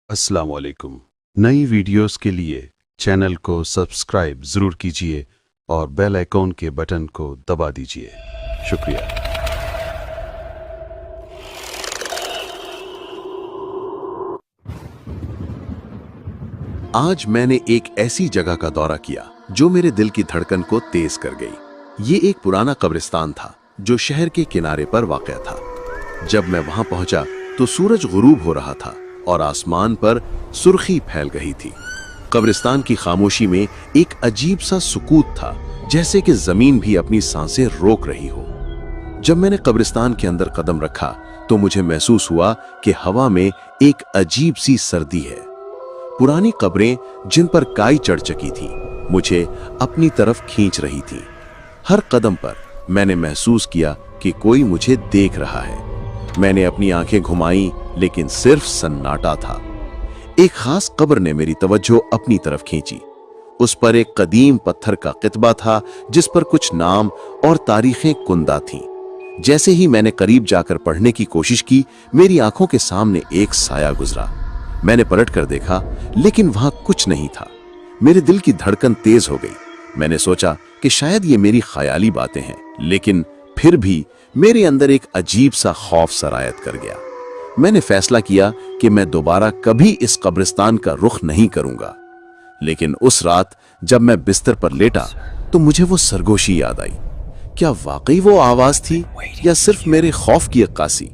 अस्सलाम वालेकुम। नई वीडियोस के लिए चैनल को सब्सक्राइब ज़रूर कीजिए और बेल आइकॉन के बटन को दबा दीजिए। शुक्रिया। आज मैंने एक ऐसी जगह का दौरा किया जो मेरे दिल की धड़कन को तेज कर गई। ये एक पुराना कब्रिस्तान था जो शहर के किनारे पर वाक़या था। जब मैं वहां पहुंचा तो सूरज गुरूब हो रहा था और आसमान पर सुर्खी फैल गई थी। कब्रिस्तान की खामोशी में एक अजीब सा सुकूत था, जैसे कि जमीन भी अपनी सांसें रोक रही हो। जब मैंने कब्रिस्तान के अंदर कदम रखा तो मुझे महसूस हुआ कि हवा में एक अजीब सी सर्दी है। पुरानी कब्रें जिन पर काई चढ़ चुकी थी मुझे अपनी तरफ खींच रही थी। हर कदम पर मैंने महसूस किया कि कोई मुझे देख रहा है। मैंने अपनी आंखें घुमाई लेकिन सिर्फ सन्नाटा था। एक खास कब्र ने मेरी तवज्जो अपनी तरफ खींची। उस पर एक कदीम पत्थर का कितबा था जिस पर कुछ नाम और तारीखें कुंदा थीं। जैसे ही मैंने करीब जाकर पढ़ने की कोशिश की, मेरी आंखों के सामने एक साया गुजरा। मैंने पलट कर देखा लेकिन वहां कुछ नहीं था। मेरे दिल की धड़कन तेज हो गई। मैंने सोचा कि शायद ये मेरी ख्याली बातें हैं, लेकिन फिर भी मेरे अंदर एक अजीब सा खौफ सरायत कर गया। मैंने फैसला किया कि मैं दोबारा कभी इस कब्रिस्तान का रुख नहीं करूंगा। लेकिन उस रात जब मैं बिस्तर पर लेटा तो मुझे वो सरगोशी याद आई। क्या वाकई वो आवाज थी या सिर्फ मेरे खौफ की अक्कासी?